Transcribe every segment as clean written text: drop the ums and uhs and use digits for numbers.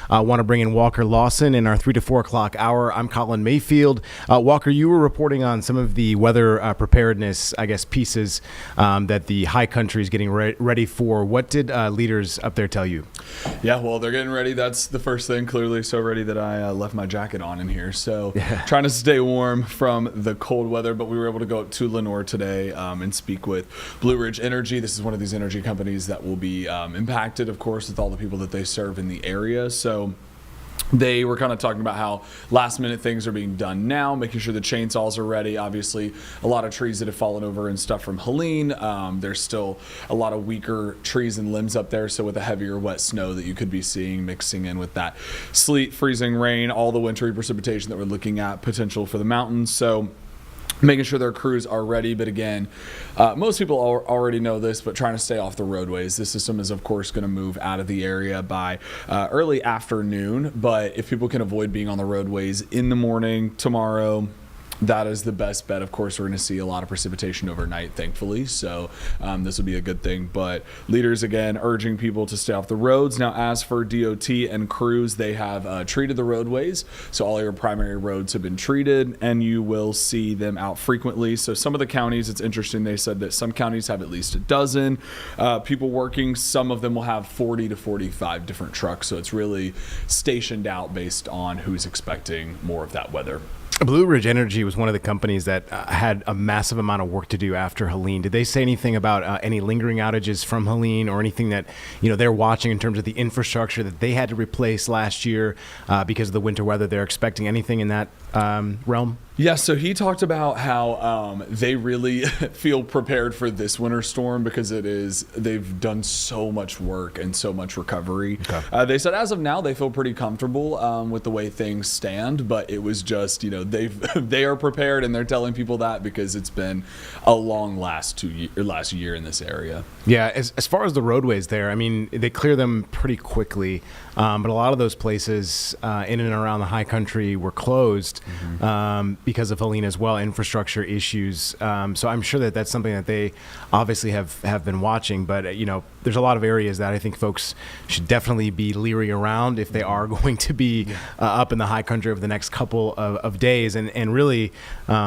Want to bring in Walker Lawson in our 3 to 4 o'clock hour. I'm Colin Mayfield. Walker, you were reporting on some of the weather preparedness, I guess, pieces that the high country is getting ready for. What did leaders up there tell you? Yeah, well, they're getting ready. That's the first thing. Clearly so ready that I left my jacket on in here. So trying to stay warm from the cold weather, but we were able to go up to Lenore today and speak with Ridge Energy. This is one of these energy companies that will be impacted, of course, with all the people that they serve in the area. So they were kind of talking about how last minute things are being done now, making sure the chainsaws are ready. Obviously, a lot of trees that have fallen over and stuff from Helene. There's still a lot of weaker trees and limbs up there. So with the heavier wet snow that you could be seeing mixing in with that sleet, freezing rain, all the wintry precipitation that we're looking at, potential for the mountains. So making sure their crews are ready. But again, most people already know this, but trying to stay off the roadways. The system is, of course, going to move out of the area by early afternoon. But if people can avoid being on the roadways in the morning tomorrow, that is the best bet. Of course, we're going to see a lot of precipitation overnight, thankfully. So this will be a good thing. But leaders, again, urging people to stay off the roads. Now, as for DOT and crews, they have treated the roadways. So all your primary roads have been treated, and you will see them out frequently. So some of the counties, it's interesting, they said that some counties have at least a dozen people working. Some of them will have 40 to 45 different trucks. So it's really stationed out based on who's expecting more of that weather. Ridge Energy was one of the companies that had a massive amount of work to do after Helene. Did they say anything about any lingering outages from Helene or anything that they're watching in terms of the infrastructure that they had to replace last year because of the winter weather? They're expecting anything in that realm? Yeah, so he talked about how they really feel prepared for this winter storm because they've done so much work and so much recovery. Okay. They said as of now they feel pretty comfortable with the way things stand, but it was just they are prepared, and they're telling people that because it's been a long last year in this area. Yeah, as far as the roadways there, I mean, they clear them pretty quickly, but a lot of those places in and around the high country were closed. Because of Helene as well, infrastructure issues. So I'm sure that that's something that they obviously have been watching. But, there's a lot of areas that I think folks should definitely be leery around if they are going to be up in the high country over the next couple of days. And really,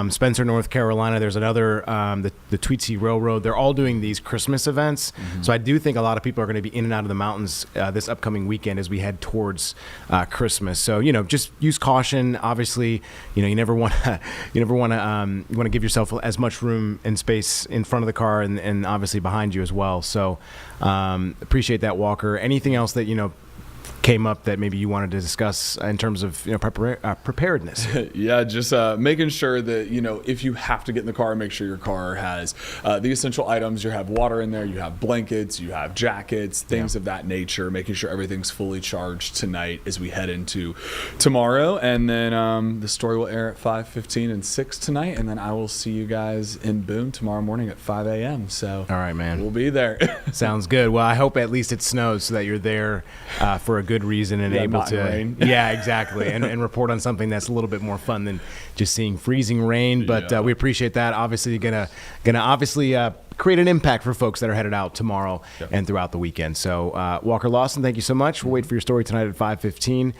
Spencer, North Carolina, there's another, the Tweetsie Railroad. They're all doing these Christmas events. So I do think a lot of people are going to be in and out of the mountains this upcoming weekend as we head towards Christmas. So, just use caution. Obviously, you never want to give yourself as much room and space in front of the car and obviously behind you as well. So appreciate that, Walker. Anything else that came up that maybe you wanted to discuss in terms of preparedness? Yeah, just making sure that if you have to get in the car, make sure your car has the essential items. You have water in there, you have blankets, you have jackets, things of that nature. Making sure everything's fully charged tonight as we head into tomorrow, and then the story will air at 5:15 and 6 tonight, and then I will see you guys in Boone tomorrow morning at 5 a.m. So all right, man, we'll be there. Sounds good. Well, I hope at least it snows so that you're there for a good reason and able to rain. Yeah, exactly, and report on something that's a little bit more fun than just seeing freezing rain. But we appreciate that. Obviously, gonna obviously create an impact for folks that are headed out tomorrow and throughout the weekend. So Walker Lawson, thank you so much. We'll wait for your story tonight at 5:15.